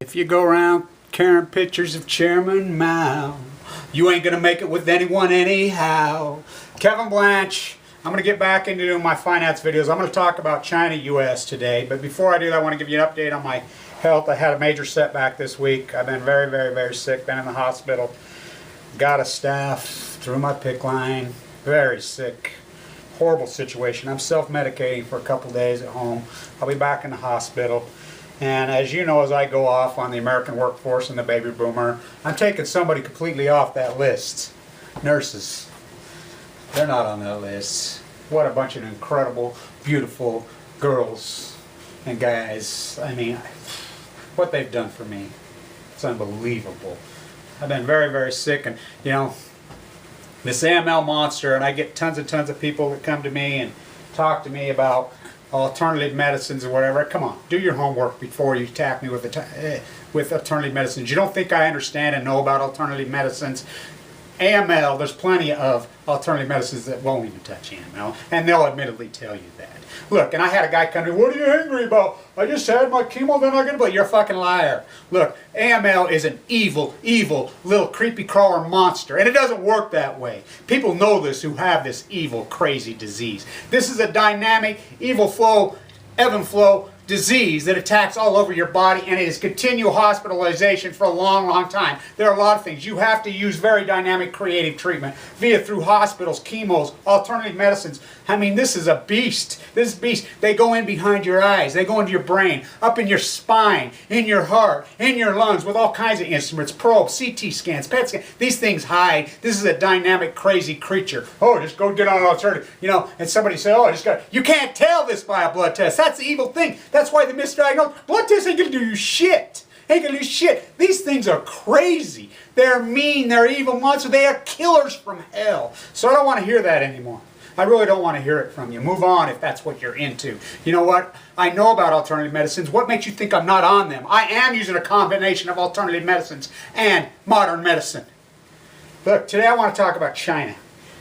If you go around carrying pictures of Chairman Mao, you ain't gonna make it with anyone anyhow. Kevin Blanch. I'm gonna get back into doing my finance videos. I'm gonna talk about China, US today. But before I do that, I want to give you an update on my health. I had a major setback this week. I've been very sick. Been in the hospital. Got a staph through my PICC line. Very sick. Horrible situation. I'm self-medicating for a couple days at home. I'll be back in the hospital. And as you know, as I go off on the American workforce and the baby boomer, I'm taking somebody completely off that list. Nurses. They're not on that list. What a bunch of incredible, beautiful girls and guys. I mean, what they've done for me. It's unbelievable. I've been very sick, and you know, this AML monster, and I get tons and tons of people that come to me and talk to me about alternative medicines or whatever. Come on, do your homework before you attack me with alternative medicines. You don't think I understand and know about alternative medicines? AML, there's plenty of alternative medicines that won't even touch AML, and they'll admittedly tell you that. Look, and I had a guy come to me, what are you angry about? I just had my chemo, then I get it. But you're a fucking liar. Look, AML is an evil little creepy crawler monster, and it doesn't work that way. People know this who have this evil, crazy disease. This is a dynamic, evil flow, ebb and flow disease that attacks all over your body, and it is continual hospitalization for a long time. There are a lot of things. You have to use very dynamic, creative treatment through hospitals, chemos, alternative medicines. I mean, this is a beast. This is a beast. They go in behind your eyes. They go into your brain, up in your spine, in your heart, in your lungs, with all kinds of instruments, probes, CT scans, PET scans. These things hide. This is a dynamic, crazy creature. Oh, just go get on an alternative. You know, and somebody say, oh, I just got. You can't tell this by a blood test. That's the evil thing. That's why they misdiagnose. Blood tests ain't gonna do you shit. Ain't gonna do shit. These things are crazy. They're mean. They're evil monsters. They are killers from hell. So I don't want to hear that anymore. I really don't want to hear it from you. Move on if that's what you're into. You know what? I know about alternative medicines. What makes you think I'm not on them? I am using a combination of alternative medicines and modern medicine. Look, today I want to talk about China.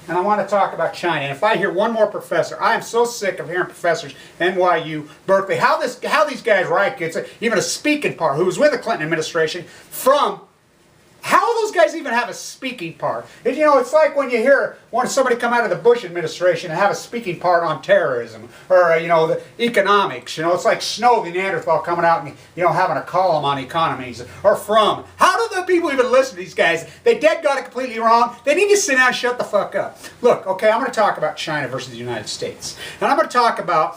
And I want to talk about China. And if I hear one more professor, I am so sick of hearing professors, NYU, Berkeley, how these guys write kids, even a speaking part, who was with the Clinton administration, from how those guys even have a speaking part. And, you know, it's like when you hear somebody come out of the Bush administration and have a speaking part on terrorism or, you know, the economics. You know, it's like Snow the Neanderthal coming out and, you know, having a column on economies. Or From. How do the people even listen to these guys? They dead got it completely wrong. They need to sit down and shut the fuck up. Look, okay, I'm going to talk about China versus the United States. And I'm going to talk about,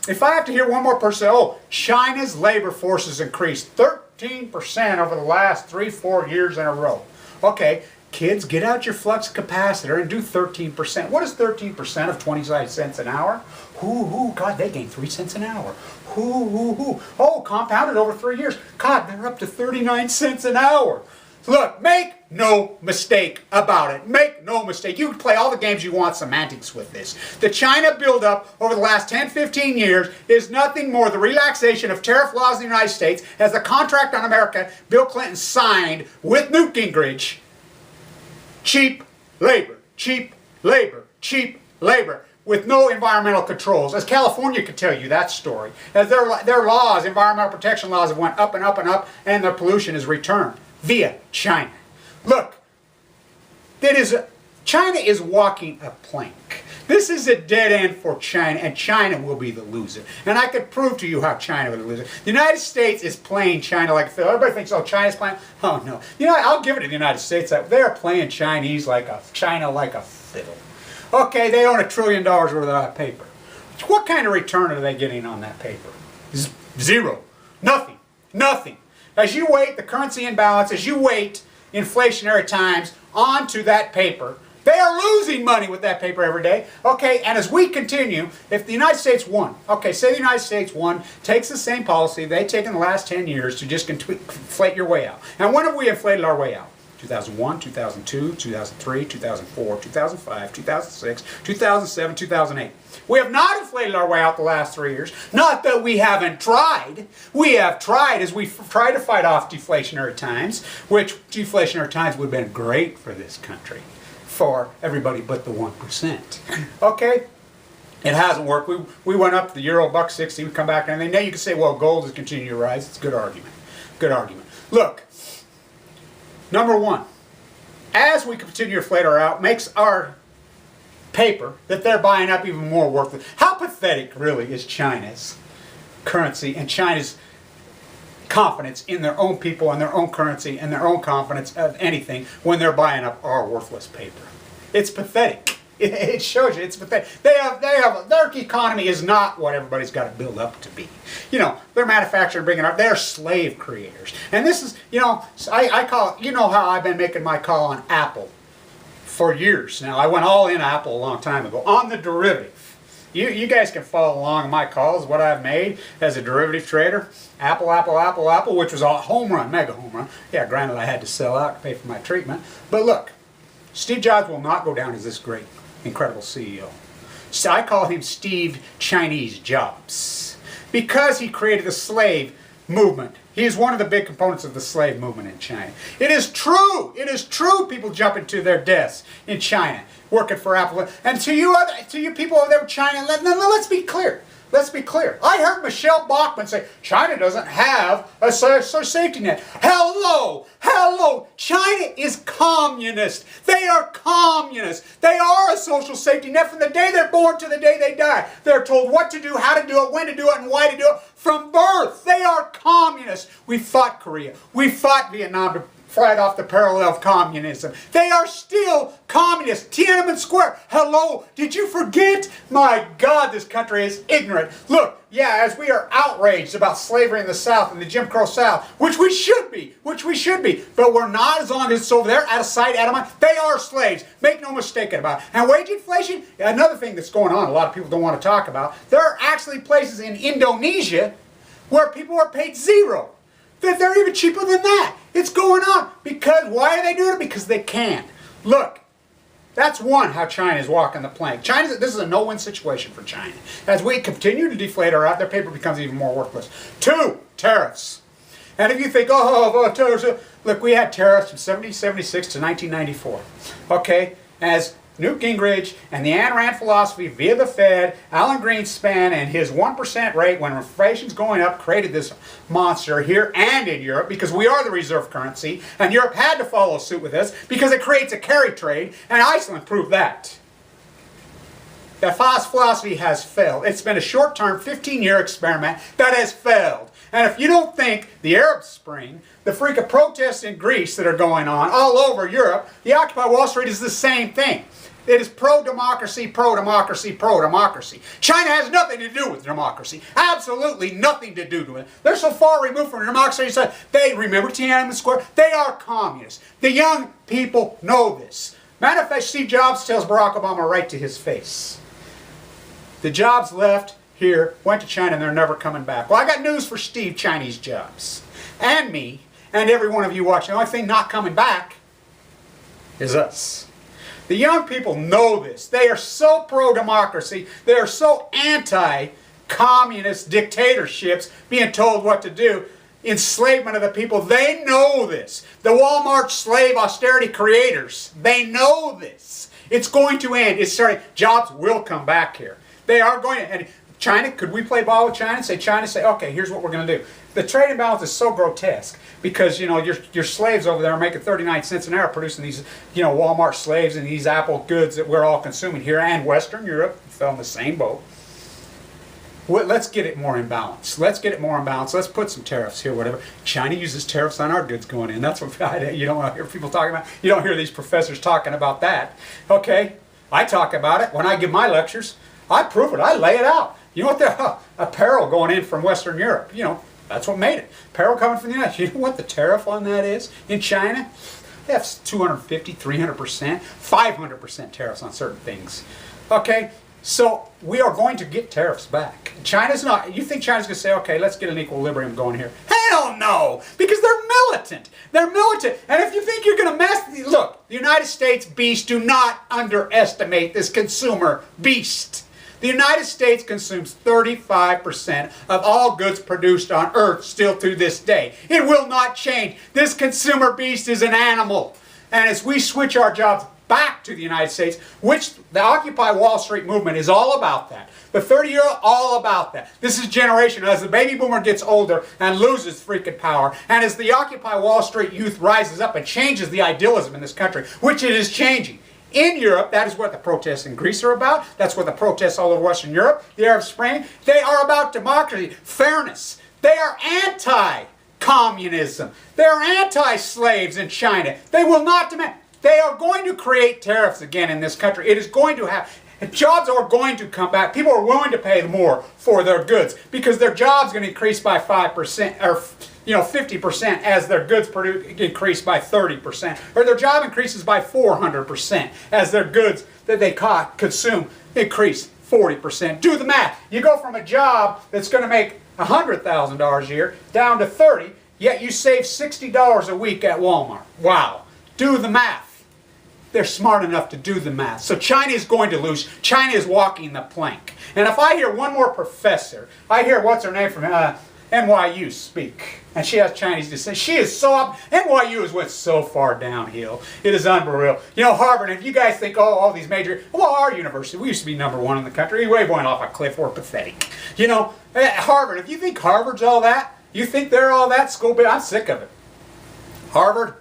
if I have to hear one more person say, oh, China's labor force has increased 13% over the last 3-4 years in a row. Okay, kids, get out your flux capacitor and do 13%. What is 13% of 25 cents an hour? God, they gained 3 cents an hour. Oh, compounded over 3 years. God, they're up to 39 cents an hour. Look, make no mistake about it. Make no mistake. You can play all the games you want, semantics with this. The China buildup over the last 10-15 years is nothing more the relaxation of tariff laws in the United States as the contract on America Bill Clinton signed with Newt Gingrich. Cheap labor, cheap labor, cheap labor, with no environmental controls. As California could tell you that story. As their laws, environmental protection laws, have went up and up and up, and their pollution is returned via China. Look, China is walking a plank. This is a dead end for China, and China will be the loser. And I could prove to you how China will be the loser. The United States is playing China like a fiddle. Everybody thinks, oh, China's playing. Oh, no. You know, I'll give it to the United States. They're playing China like a fiddle. Okay, they own $1 trillion worth of that paper. What kind of return are they getting on that paper? Zero. Nothing. Nothing. As you wait the currency imbalance, as you wait inflationary times onto that paper, they are losing money with that paper every day. Okay, and as we continue, if the United States won, okay, say the United States won, takes the same policy they've taken the last 10 years to just inflate your way out. And when have we inflated our way out? 2001, 2002, 2003, 2004, 2005, 2006, 2007, 2008. We have not inflated our way out the last 3 years. Not that we haven't tried. We have tried as we've tried to fight off deflationary times, which deflationary times would have been great for this country, for everybody but the 1%. Okay? It hasn't worked. We went up to the euro $1.60, we come back, and then you can say, well, gold is continuing to rise. It's a good argument. good argument. Look, number one, as we continue to inflate our out, makes our paper that they're buying up even more worthless. How pathetic, really, is China's currency and China's confidence in their own people and their own currency and their own confidence of anything when they're buying up our worthless paper? It's pathetic. It shows you it's pathetic. Their economy is not what everybody's got to build up to be. You know, they're manufacturing, bringing up. They're slave creators, and this is, you know, I call it. You know how I've been making my call on Apple for years now. I went all in Apple a long time ago on the derivative. You guys can follow along in my calls, what I've made as a derivative trader. Apple, which was a home run, mega home run. Yeah, granted I had to sell out to pay for my treatment. But look, Steve Jobs will not go down as this great, incredible CEO. So I call him Steve Chinese Jobs because he created the slave movement. He is one of the big components of the slave movement in China. It is true people jumping to their deaths in China working for Apple. And to you people over there in China, let's be clear. Let's be clear. I heard Michelle Bachmann say, China doesn't have a social safety net. Hello! China is communist. They are communists. They are a social safety net from the day they're born to the day they die. They're told what to do, how to do it, when to do it, and why to do it from birth. They are communists. We fought Korea. We fought Vietnam to fight off the parallel of communism. They are still communists. Tiananmen Square. Hello, did you forget? My God, this country is ignorant. Look, yeah, as we are outraged about slavery in the South and the Jim Crow South, which we should be, but we're not as long as it's over there, out of sight, out of mind. They are slaves. Make no mistake about it. And wage inflation, another thing that's going on, a lot of people don't want to talk about. There are actually places in Indonesia where people are paid zero. That they're even cheaper than that. It's going on. Because, why are they doing it? Because they can. Look, that's one, how China is walking the plank. This is a no-win situation for China. As we continue to deflate our out, their paper becomes even more worthless. Two, tariffs. And if you think, tariffs, look, we had tariffs from 1776 to 1994. Okay, as Newt Gingrich and the Ayn Rand philosophy via the Fed, Alan Greenspan and his 1% rate when inflation's going up created this monster here and in Europe because we are the reserve currency and Europe had to follow suit with us because it creates a carry trade and Iceland proved that. That philosophy has failed. It's been a short-term 15-year experiment that has failed. And if you don't think the Arab Spring, the freak of protests in Greece that are going on all over Europe, the Occupy Wall Street is the same thing. It is pro-democracy, pro-democracy, pro-democracy. China has nothing to do with democracy. Absolutely nothing to do with it. They're so far removed from democracy, so they remember Tiananmen Square. They are communists. The young people know this. Matter of fact, Steve Jobs tells Barack Obama right to his face. The Jobs left here, went to China, and they're never coming back. Well, I got news for Steve Chinese Jobs. And me, and every one of you watching. The only thing not coming back is us. The young people know this. They are so pro-democracy. They are so anti-communist dictatorships being told what to do. Enslavement of the people. They know this. The Walmart slave austerity creators. They know this. It's going to end. It's starting. Jobs will come back here. They are going to. And China, could we play ball with China and say, okay, here's what we're going to do. The trade imbalance is so grotesque because, you know, your slaves over there are making 39 cents an hour producing these, you know, Walmart slaves and these Apple goods that we're all consuming here, and Western Europe fell in the same boat. Let's get it more in balance. Let's get it more in balance. Let's put some tariffs here, whatever. China uses tariffs on our goods going in. That's what you don't hear people talking about. You don't hear these professors talking about that. Okay, I talk about it when I give my lectures. I prove it. I lay it out. You know what the apparel going in from Western Europe, you know, that's what made it. Apparel coming from the United States. You know what the tariff on that is in China? They have 250, 300%, 500% tariffs on certain things. Okay, so we are going to get tariffs back. China's not, you think China's going to say, okay, let's get an equilibrium going here. Hell no, because they're militant. They're militant. And if you think you're going to mess, look, the United States beast, do not underestimate this consumer beast. The United States consumes 35% of all goods produced on Earth still to this day. It will not change. This consumer beast is an animal. And as we switch our jobs back to the United States, which the Occupy Wall Street movement is all about that. The 30-year, all about that. This is generational. As the baby boomer gets older and loses freaking power, and as the Occupy Wall Street youth rises up and changes the idealism in this country, which it is changing. In Europe, that is what the protests in Greece are about. That's what the protests all over Western Europe, the Arab Spring, they are about democracy, fairness. They are anti-communism. They are anti-slaves in China. They will not demand. They are going to create tariffs again in this country. It is going to happen. Jobs are going to come back. People are willing to pay more for their goods because their jobs are going to increase by 5% or 50% as their goods increase by 30%, or their job increases by 400% as their goods that they consume increase 40%. Do the math. You go from a job that's going to make $100,000 a year down to 30, yet you save $60 a week at Walmart. Wow. Do the math. They're smart enough to do the math. So China is going to lose. China is walking the plank. And if I hear one more professor, I hear what's her name from NYU speak, and she has Chinese descent. She is so up. NYU has went so far downhill. It is unreal. You know, Harvard, if you guys think, oh, all these major, well, our university, we used to be #1 in the country. We went off a cliff. We're pathetic. You know, Harvard, if you think Harvard's all that, you think they're all that school, but I'm sick of it. Harvard,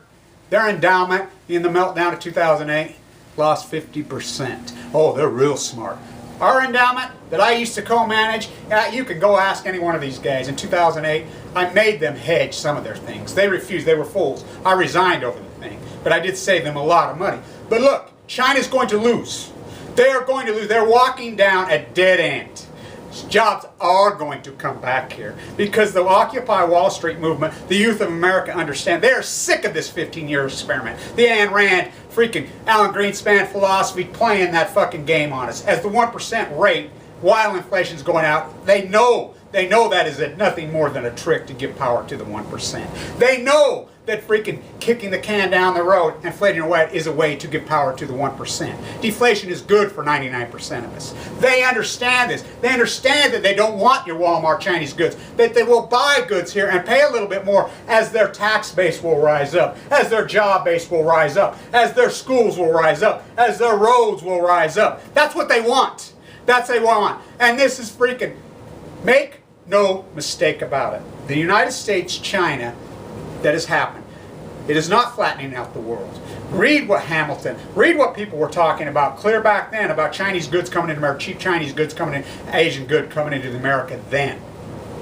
their endowment in the meltdown of 2008 lost 50%. Oh, they're real smart. Our endowment that I used to co-manage, you can go ask any one of these guys. In 2008, I made them hedge some of their things. They refused. They were fools. I resigned over the thing. But I did save them a lot of money. But look, China's going to lose. They are going to lose. They're walking down a dead end. Jobs are going to come back here because the Occupy Wall Street movement, the youth of America understand. They are sick of this 15-year experiment. The Ayn Rand, freaking Alan Greenspan philosophy playing that fucking game on us. As the 1% rate, while inflation's going out, they know that is nothing more than a trick to give power to the 1%. They know that freaking kicking the can down the road, inflating away, is a way to give power to the 1%. Deflation is good for 99% of us. They understand this. They understand that they don't want your Walmart Chinese goods, that they will buy goods here and pay a little bit more as their tax base will rise up, as their job base will rise up, as their schools will rise up, as their roads will rise up. That's what they want. That's what they want. And this is freaking, make no mistake about it. The United States, China, that has happened. It is not flattening out the world. Read what Hamilton, read what people were talking about clear back then about Chinese goods coming into America, cheap Chinese goods coming in, Asian goods coming into America then.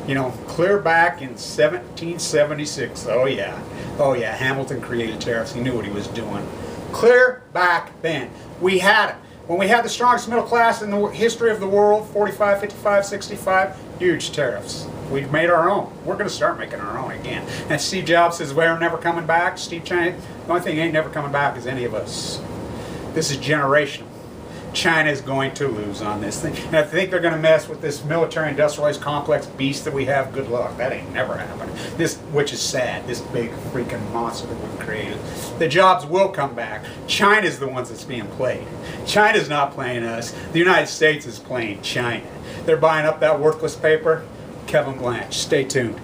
You know, clear back in 1776. Oh yeah, Hamilton created tariffs. He knew what he was doing. Clear back then. We had it. When we had the strongest middle class in the history of the world, 45, 55, 65, huge tariffs. We've made our own. We're going to start making our own again. And Steve Jobs says, we're never coming back. China, the only thing ain't never coming back is any of us. This is generational. China is going to lose on this thing. And if they think they're going to mess with this military-industrialized complex beast that we have, good luck. That ain't never happening. This, which is sad, this big freaking monster that we've created. The jobs will come back. China's the ones that's being played. China's not playing us. The United States is playing China. They're buying up that worthless paper. Kevin Blanch. Stay tuned.